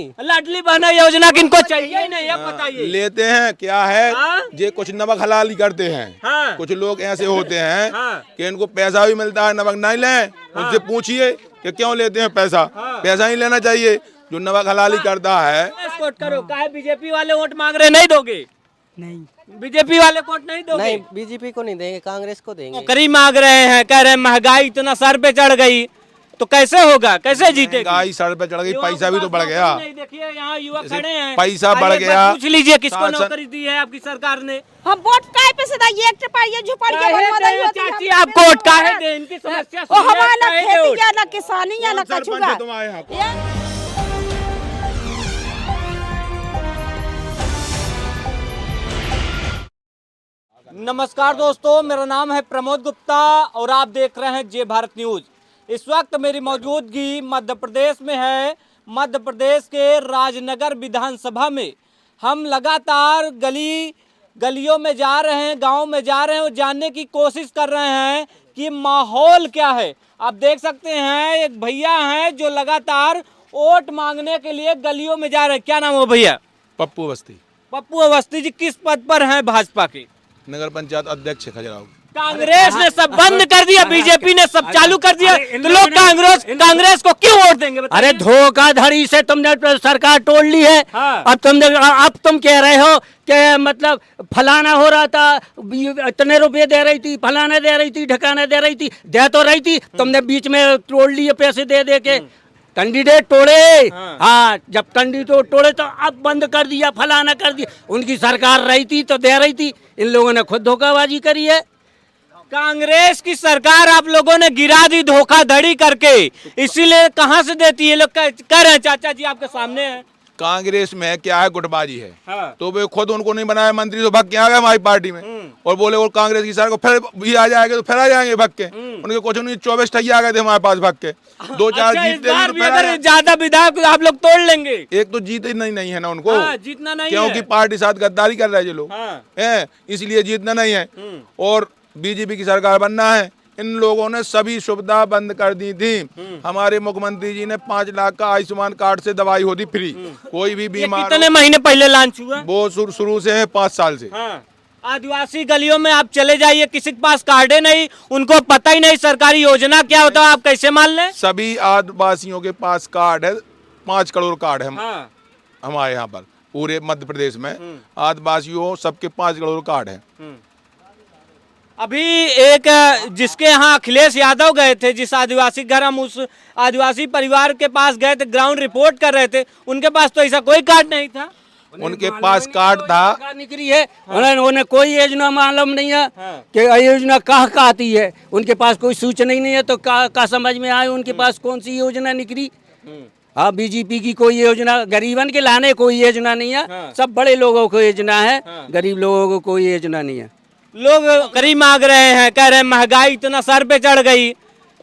लाडली बहना योजना किनको चाहिए नहीं, अब बताइए। लेते हैं क्या है, हाँ? ये कुछ नमक हलाली करते हैं। हाँ? कुछ लोग ऐसे होते हैं हाँ? कि इनको पैसा भी मिलता है, नमक नहीं लें। उनसे पूछिए कि क्यों लेते हैं पैसा। पैसा ही लेना चाहिए। जो नमक हलाली करता है। वोट करो, काहे बीजेपी वाले वोट मांग रहे, नहीं दोगे? नहीं, बीजेपी वाले वोट नहीं दोगे? नहीं बीजेपी को नहीं देंगे, कांग्रेस को देंगे। नौकरी मांग रहे हैं, कह रहे हैं महंगाई इतना सर पे चढ़ गई, तो कैसे होगा, कैसे जीतेगी? महंगाई सर पे चढ़ गई, पैसा भी तो बढ़ गया। नहीं, देखिए यहाँ युवक खड़े हैं, पैसा आइए बढ़ एक बार गया। पूछ लीजिए किसको शासन- नौकरी दी है आपकी सरकार ने। हम वोट काहे पे से दाइए, एक टपारिया झुपड़िया बनवा दई होती चाची आपको वोट काहे दे, इनकी समस्या ओ सुनिए, हमारा काहे दे खेती वोट? या ना किसानी या ना सरपंच कछुगा। है तुम्हारे यहाँ। नमस्कार दोस्तों, मेरा नाम है प्रमोद गुप्ता और आप देख रहे हैं जय भारत न्यूज। इस वक्त मेरी मौजूदगी मध्य प्रदेश में है। मध्य प्रदेश के राजनगर विधानसभा में हम लगातार गलियों में जा रहे हैं, गांव में जा रहे हैं और जानने की कोशिश कर रहे हैं कि माहौल क्या है। आप देख सकते हैं एक भैया हैं जो लगातार वोट मांगने के लिए गलियों में जा रहे हैं। क्या नाम है भैया? पप्पू अवस्थी। पप्पू अवस्थी जी किस पद पर हैं भाजपा के? नगर पंचायत अध्यक्ष खजुराहो। कांग्रेस ने सब बंद कर दिया, बीजेपी ने सब चालू कर दिया, तो लोग कांग्रेस को क्यों वोट देंगे बताइए? अरे धोखाधड़ी से तुमने सरकार तोड़ ली है। हाँ। अब तुम कह रहे हो कि मतलब फलाना हो रहा था, इतने रुपए दे रही थी, फलाना दे रही थी, ढकाना दे रही थी, दे तो रही थी, तुमने बीच में तोड़ लिए पैसे दे दे के। कैंडिडेट तोड़े। हाँ, जब कैंडिडेट तोड़े तो अब बंद कर दिया, फलाना कर दिया। उनकी सरकार रही थी तो दे रही थी, इन लोगों ने खुद धोखाबाजी करी है। कांग्रेस की सरकार आप लोगों ने गिरा दी धोखाधड़ी करके, इसीलिए कहां से देती है? लोग कह रहे हैं, चाचा जी आपके सामने है। कांग्रेस में क्या है, गुटबाजी है। हाँ। तो वे खुद उनको नहीं बनाया मंत्री, तो भग के आ गए हमारी पार्टी में और बोले वो कांग्रेस की सरकार को फिर भी आ जाएंगे, तो फिर आ जाएंगे भग के। उनके कुछ नहीं, 24 ठैया आ गए थे हमारे पास भग के। 2-4 अच्छा, इस जीते बार भी तो अगर ज्यादा विधायक आप लोग तोड़ लेंगे। एक तो जीते नहीं है ना उनको। हाँ, जीतना नहीं क्योंकि है। पार्टी साथ गद्दारी कर रहे हैं ये लोग। हाँ। हैं, इसलिए जीतना नहीं है। और बीजेपी की सरकार बनना है। इन लोगों ने सभी सुविधा बंद कर दी थी। हमारे मुख्यमंत्री जी ने 5 लाख का आयुष्मान कार्ड से दवाई होती फ्री। कोई भी ये बीमार कितने महीने पहले लॉन्च हुआ? वो शुरू से है 5 साल से। हाँ। आदिवासी गलियों में आप चले जाइए, किसी के पास कार्ड है नहीं, उनको पता ही नहीं सरकारी योजना क्या होता है, आप कैसे मान लें? सभी आदिवासियों के पास कार्ड है, 5 करोड़ कार्ड है। हाँ। हमारे यहाँ पर पूरे मध्य प्रदेश में आदिवासियों सबके 5 करोड़ कार्ड है। अभी एक जिसके यहाँ अखिलेश यादव गए थे, जिस आदिवासी घर हम उस आदिवासी परिवार के पास गए थे, ग्राउंड रिपोर्ट कर रहे थे, उनके पास तो ऐसा कोई कार्ड नहीं था। उनके पास कार्ड था। निकली है, उन्हें कोई योजना मालूम नहीं है कि योजना कहाँ आती है। उनके पास कोई सूचना ही नहीं है, तो का समझ में आए उनके पास कौन सी योजना निकली। हाँ, बीजेपी की कोई योजना, गरीबन के लाने कोई योजना नहीं है। सब बड़े लोगों को योजना है, गरीब लोगों को कोई योजना नहीं है। लोग करीब मांग रहे हैं, कह रहे हैं महंगाई इतना सर पे चढ़ गई,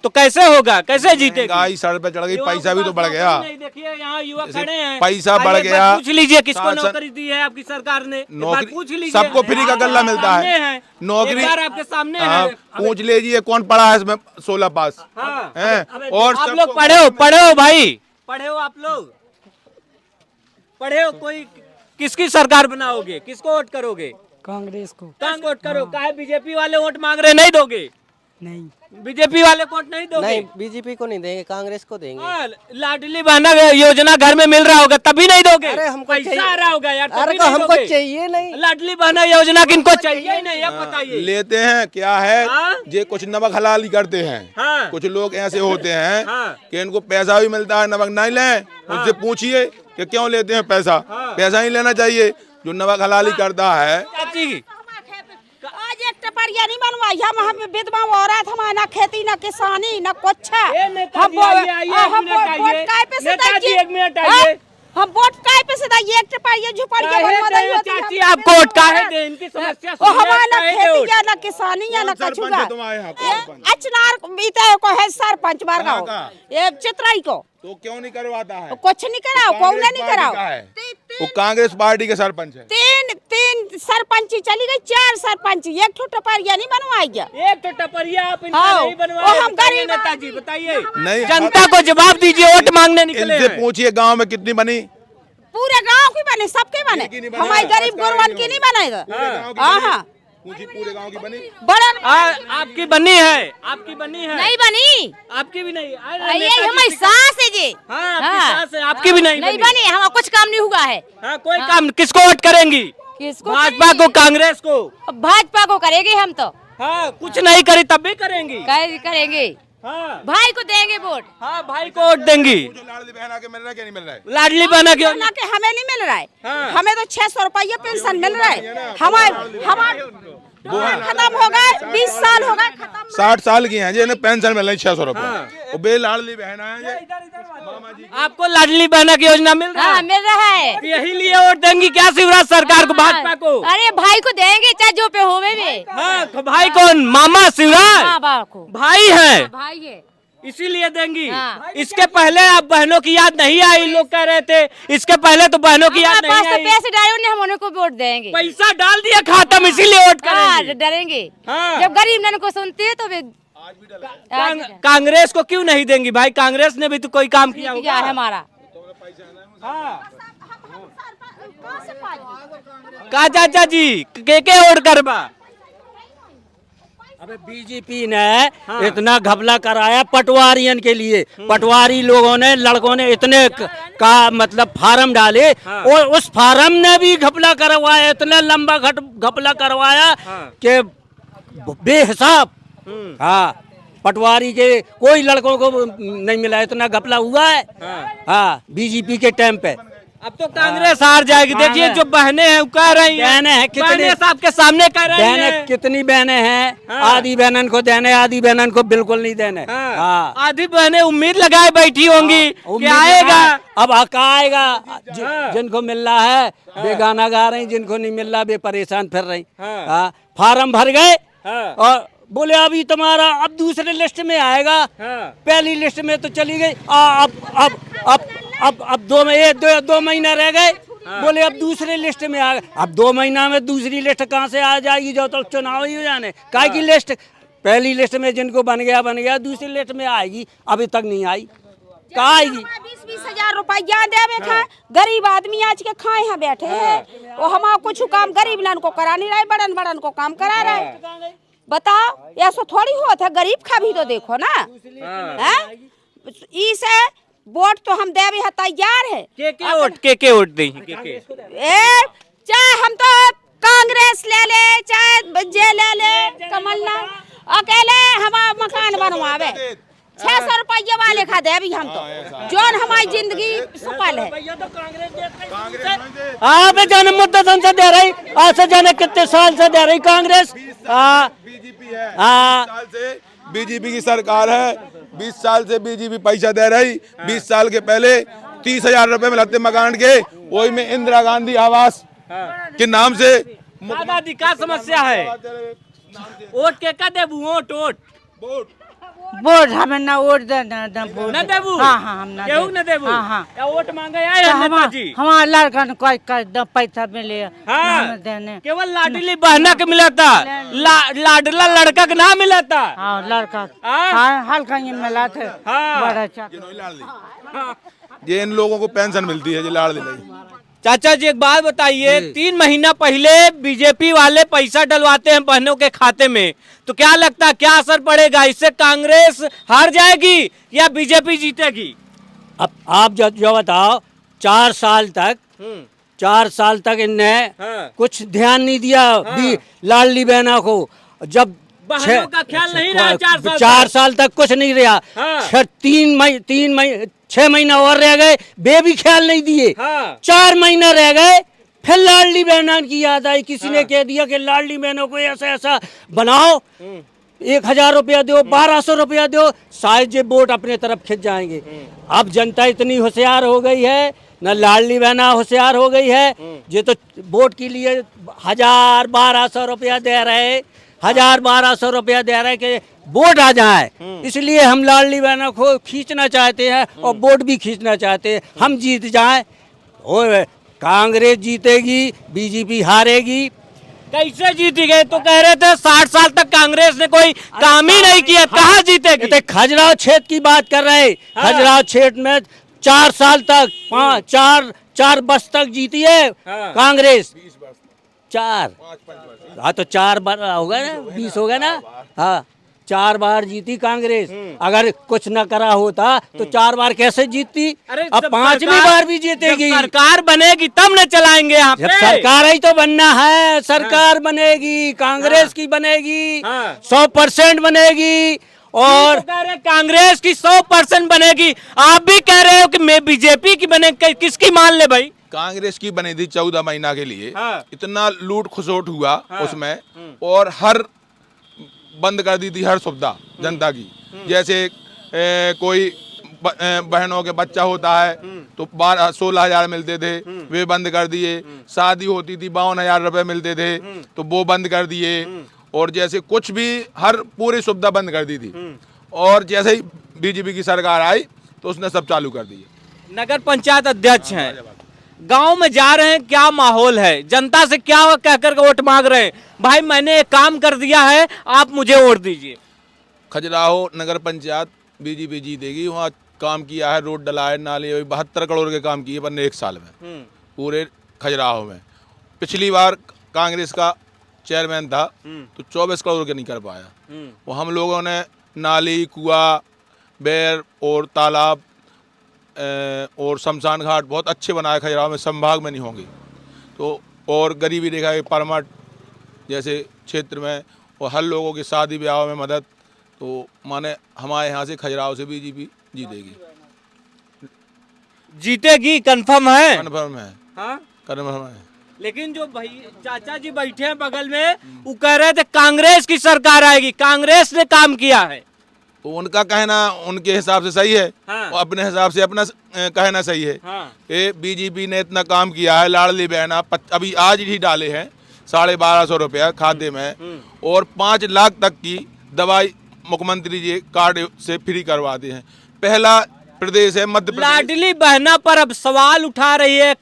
तो कैसे होगा, कैसे जीतेगी? महंगाई सर पे चढ़ गई, पैसा भी तो बढ़ गया। नहीं, देखिए यहाँ युवक खड़े हैं, पैसा बढ़ आइए एक बार गया। पूछ लीजिए किसको शासन- नौकरी दी है आपकी सरकार ने, एक बार नौकरी पूछ लीजिए। सबको फ्री का गल्ला मिलता सामने है। नौकरी एक बार आपके सामने हाँ, है। पूछ लीजिए कौन पढ़ा है इसमें 16 पास हाँ। है। और आप सबको- लोग पढ़े हो भाई, पढ़े हो आप लोग, पढ़े हो। कोई किसकी सरकार बनाओगे, किसको वोट करोगे? कांग्रेस को। किसको वोट करो? काहे बीजेपी वाले वोट मांग रहे, नहीं दोगे? नहीं, बीजेपी वाले वोट नहीं दोगे? नहीं बीजेपी को नहीं देंगे, कांग्रेस को देंगे। हाँ, लाडली बहना योजना घर में मिल रहा होगा तभी नहीं दोगे? अरे हमको पैसा चाहिए। आ रहा होगा यार, अरे तभी तो नहीं हमको दोगे? चाहिए नहीं। लाडली बहना योजना किनको चाहिए ही नहीं, अब बताइए। लेते हैं क्या है, हाँ? ये कुछ नमक हलाली करते हैं। हाँ। कुछ लोग ऐसे होते हैं हाँ। कि इनको पैसा भी मिलता है, नमक नहीं लें। उनसे पूछिए कि क्यों लेते हैं पैसा। पैसा ही लेना चाहिए। जो नमक हलाली करता है। चाची आज एक टपरिया नहीं बनवाई, हम विधवा औरत, हमारा ना खेती ना किसानी ना कुछ है। ए, नेताजी, आइए, हम वोट काहे पे से नेताजी, दाइए? एक मिनट आइए। हम वोट काहे पे से दाइए, एक टपरिया झुपड़िया बनवा दई होती। चाची आपको वोट काहे दे, इनकी समस्या ओ सुनिए, हमारा ना काहे दे खेती वोट? या ना किसानी या ना सरपंच कछुगा। है तुम्हारे यहाँ, सरपंच। अचनार बीते को है सरपंच बार कहाँ गाँव, का? ये चित्राई को। तो क्यों नहीं करवाता है? कुछ नहीं कराओ, कौन नहीं कराओ। वो कांग्रेस पार्टी के सरपंच है। तीन सरपंची चली गई, 4 सरपंच, एक ठो टपरिया नहीं बनवाई गया। एक तो टपरिया आप इनका हाँ, नहीं ओ बनवाए, हम बताइए गरीब नेताजी, बताइए। नहीं, जनता को जवाब दीजिए, वोट मांगने निकले इनसे हैं। पूछिए गांव में कितनी बनी। की बने, सबके बने, एक ही नहीं बने। हमारे गरीब गुरबान की नहीं बनेगा। हाँ पूरे गांव की बनी। बड़ा आपकी बनी है, आपकी बनी है, नहीं बनी, आपकी भी नहीं। ये हमारी सास है जी। हाँ, आपकी सास है, आपकी भी नहीं नहीं बनी। बनी, हमारा कुछ काम नहीं हुआ है। हाँ, कोई काम। किसको वोट करेंगी? किसको? भाजपा को, कांग्रेस को? अब भाजपा को करेंगे हम तो। हाँ, कुछ नहीं करी तब भी करेंगी। करेंगे, हाँ भाई को देंगे वोट। हाँ, भाई को वोट देंगी। जो लाडली बहन आके मिल रहा है क्या नहीं मिल रहा है? लाडली बहना क्यों? ना के हमें नहीं मिल रहा है। हाँ। हमें तो 600 रुपया पेंशन मिल रहा है। हमारे खत्म हो गए, 20 साल हो गए खत्म। 60 साल की हैं जी, इन्हें पेंशन मिल रही 600 रुपए। और बे लाडली बहन है आपको लाडली बहना की योजना मिल रहा हाँ है? मिल रहा है। तो यही लिए वोट देंगी क्या शिवराज सरकार को, भाजपा को? अरे भाई को देंगे चाहे जो पे होवे भी। हाँ, तो भाई कौन? मामा शिवराज हाँ बाप को भाई है, भाई है। इसीलिए देंगी। हाँ। इसके पहले आप बहनों की याद नहीं आई, लोग कह रहे थे इसके पहले तो बहनों की याद हमारे पास नहीं तो आई। पैसे डाले उन्हें, हम उन्हें को वोट देंगे। पैसा डाल दिया खाता में, इसीलिए वोट हाँ करेंगे। डरेंगे। हाँ। जब गरीब नन को सुनते हैं तो वे कांग्रेस को क्यों नहीं देंगी भाई? कांग्रेस ने भी तो कोई काम किया किया होगा। है हमारा। हाँ। का चाचा जी के वोट करबा? अबे बीजेपी ने इतना घपला कराया पटवारियन के लिए। पटवारी लोगों ने, लड़कों ने इतने का मतलब फार्म डाले और उस फार्म ने भी घपला करवाया, इतना लंबा घपला करवाया कि बेहिसाब। हाँ, पटवारी के कोई लड़कों को नहीं मिला, इतना घपला हुआ है। हाँ, बीजेपी के टाइम पे। अब तो कांग्रेस हार जाएगी। देखिए जो बहनें हैं वो कह रही हैं, बहनें हैं कितनी? बहनें साहब के सामने कह रही बहनें हैं। कितनी बहनें हैं? हाँ। आधी बहनन को देने, आधी बहनन को बिल्कुल नहीं देने। हाँ। आधी बहनें उम्मीद लगाए बैठी होंगी कि उम्मीद आएगा। है। अब आका आएगा। जिनको मिल रहा है वे गाना गा रहे हैं, जिनको नहीं मिल रहा वे परेशान फिर रही। हाँ, फार्म भर गए और बोले अभी तुम्हारा अब दूसरे लिस्ट में आएगा। पहली लिस्ट में तो चली गई। अब 2 महीना रह गए। बोले अब दूसरे लिस्ट में आ गए। अब 2 महीना में दूसरी लिस्ट कहाँ से आ जाएगी? जो तो चुनाव ही हो जाने काय की लिस्ट। पहली लिस्ट में जिनको बन गया, दूसरी लिस्ट में आएगी, अभी तक नहीं आई। कहाँ आएगी? 20-20 हजार रुपया देवे खा, गरीब आदमी आज के खाए हैं बैठे हैं। वो हमारा कुछ काम गरीब लान को करा नहीं रहे, बड़न बड़न को काम करा रहे। बताओ ऐसा थोड़ी होता है, गरीब का भी तो देखो ना। इसे वोट तो हम देवे है तैयार है। के वोट देंगे? चाहे हम तो कांग्रेस ले ले, चाहे जे ले ले, कमलनाथ अकेले हमारा मकान बनवावे 600 रुपये वाले खा दे अभी हम तो जोन हमारी जिंदगी सफल है। आप जन्म मुद्दत से दे रही, आज से जाने कितने साल से दे रही कांग्रेस। बीजेपी है, 20 साल से बीजेपी की सरकार है। 20 साल से बीजेपी पैसा दे रही। 20 साल के पहले 30,000 रुपए मिलते मकान के, वही में इंदिरा गांधी आवास के नाम से। दादी का समस्या है? वोट के का देबू? वोट हमें ना वोट देना वोट न देबू? हाँ हाँ हम ना केहू न देबू? हाँ या वोट मांगे आए हैं नेता जी? हमारा लड़का ने कोई पैसा मिले हाँ। ना देने। केवल लाडली बहना के मिला था, लाडला लड़का के ना मिला था। हाँ लड़का हाँ? हाँ हल्का ही मिला थे। हाँ। बड़ा अच्छा ये इन लोगों को पेंशन मिलती है, ये लाडली नहीं। चाचा जी एक बात बताइए, 3 महीना पहले बीजेपी वाले पैसा डलवाते हैं बहनों के खाते में, तो क्या लगता है क्या असर पड़ेगा? इससे कांग्रेस हार जाएगी या बीजेपी जीतेगी? अब आप जो बताओ, 4 साल तक इनने कुछ ध्यान नहीं दिया लाडली बहना को। जब बहनों का ख्याल नहीं रहा 4 साल तक कुछ नहीं रहा। 6 महीना और रह गए, वे भी ख्याल नहीं दिए। 4 महीना रह गए, फिर लाडली बहना की याद आई। किसी ने कह दिया कि लाडली बहनों को ऐसा ऐसा बनाओ, 1,000 रुपया दो, 1,200 रुपया दो, शायद ये वोट अपने तरफ खिंच जाएंगे। अब जनता इतनी होशियार हो गई है, न लाडली बहना होशियार हो गई है। ये तो वोट के लिए 1,000-1,200 रुपया दे रहे, 1,000-1,200 रुपया दे रहे कि वोट आ जाए। इसलिए हम लाडली बहना को खींचना चाहते हैं और वोट भी खींचना चाहते हैं, हम जीत जाएं। और कांग्रेस जीतेगी, बीजेपी हारेगी। कैसे जीती गए? तो कह रहे थे 60 साल तक कांग्रेस ने कोई काम ही नहीं किया, कहाँ जीतेगी? तो खजुराहो क्षेत्र की बात कर रहे हैं। खजुराहो क्षेत्र में 4 साल तक 4 वर्ष तक जीती है हाँ। कांग्रेस। 4, हाँ तो 4 बार होगा ना, 20 हो गया ना। हाँ 4 बार जीती कांग्रेस। अगर कुछ न करा होता तो 4 बार कैसे जीतती? अब जब 5वीं सरकार- बार भी जीतेगी। जब सरकार बनेगी तब न चलाएंगे यहाँ जब पे। सरकार ही तो बनना है, सरकार बनेगी, कांग्रेस की बनेगी, हाँ। 100% बनेगी। और तो कह रहे हैं कांग्रेस की 100% बनेगी, आप भी कह रहे हो कि मैं बीजेपी की बने, किसकी मान ले भाई? कांग्रेस की बनी थी 14 महीना के लिए। हाँ। इतना लूट खसोट हुआ हाँ। उसमें, और हर बंद कर दी थी हर सुविधा जनता की। जैसे कोई बहनों के बच्चा होता है तो 16,000 मिलते थे, वे बंद कर दिए। शादी होती थी 52,000 रुपए मिलते थे तो वो बंद कर दिए। और जैसे कुछ भी हर पूरी सुविधा बंद कर दी थी। और जैसे ही बीजेपी की सरकार आई तो उसने सब चालू कर दिए। नगर पंचायत अध्यक्ष हैं, गांव में जा रहे हैं, क्या माहौल है? जनता से क्या कहकर के वोट मांग रहे हैं? भाई मैंने एक काम कर दिया है, आप मुझे वोट दीजिए। खजुराहो नगर पंचायत बीजेपी जीतेगी। वहाँ काम किया है, रोड डला है, नाले 72 करोड़ के काम किए पर 1 साल में पूरे खजुराहो में। पिछली बार कांग्रेस का चेयरमैन था तो 24 करोड़ के नहीं कर पाया। वो हम लोगों ने नाली, कुआं, बैर और तालाब और शमशान घाट बहुत अच्छे बनाए खजुराहो में, संभाग में नहीं होंगे तो। और गरीबी रेखा के परमट जैसे क्षेत्र में, और हर लोगों की शादी ब्याह में मदद, तो माने हमारे यहाँ से खजुराहो से बीजेपी जीतेगी। जीतेगी कंफर्म है? कन्फर्म है, हाँ? कन्फर्म है। लेकिन जो भाई चाचा जी बैठे हैं बगल में, वो कह रहे थे कांग्रेस की सरकार आएगी, कांग्रेस ने काम किया है। तो उनका कहना उनके हिसाब से सही है, हाँ। और अपने हिसाब से अपना कहना सही है। हाँ। ये बीजेपी ने इतना काम किया है, लाडली बहना अभी आज ही डाले हैं 1250 रुपया खाते में, और 5 लाख तक की दवाई मुख्यमंत्री जी कार्ड से फ्री करवाते हैं। पहला प्रदेश है मध्य प्रदेश। लाडली बहना पर अब सवाल उठा रही है,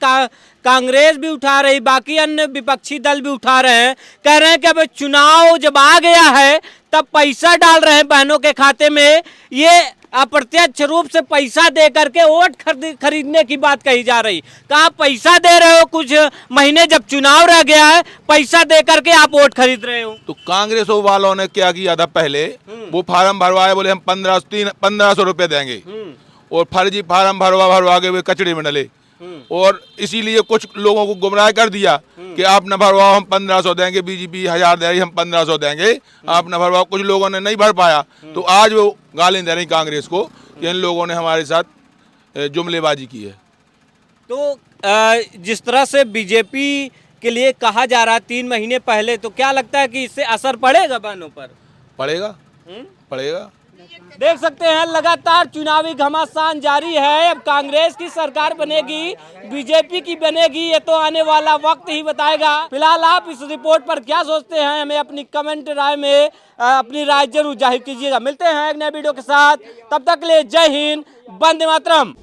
कांग्रेस भी उठा रही, बाकी अन्य विपक्षी दल भी उठा रहे हैं। कह रहे हैं कि अब चुनाव जब आ गया है तब पैसा डाल रहे हैं बहनों के खाते में। ये अप्रत्यक्ष रूप से पैसा दे करके वोट खरीदने की बात कही जा रही। कहा पैसा दे रहे हो, कुछ महीने जब चुनाव रह गया है पैसा दे करके आप वोट खरीद रहे हो। तो कांग्रेस वालों ने क्या किया था पहले, वो फार्म भरवाए, बोले हम 1500 रुपये देंगे, और फर्जी फार्म भरवा के वे कचड़े में डले। और इसीलिए कुछ लोगों को गुमराह कर दिया कि आप न भरवाओ, हम 1500 देंगे, बीजेपी 1000 दे रही, हम 1500 देंगे, आप न भरवाओ। कुछ लोगों ने नहीं भर पाया तो आज वो गाली दे रही कांग्रेस को कि इन लोगों ने हमारे साथ जुमलेबाजी की है। तो जिस तरह से बीजेपी के लिए कहा जा रहा है 3 महीने पहले, तो क्या लगता है कि इससे असर पड़ेगा बहनों पर? पड़ेगा, पड़ेगा। देख सकते हैं लगातार चुनावी घमासान जारी है। अब कांग्रेस की सरकार बनेगी, बीजेपी की बनेगी, ये तो आने वाला वक्त ही बताएगा। फिलहाल आप इस रिपोर्ट पर क्या सोचते हैं, हमें अपनी कमेंट राय में अपनी राय जरूर जाहिर कीजिएगा। मिलते हैं एक नए वीडियो के साथ, तब तक के लिए जय हिंद, वंदे मातरम।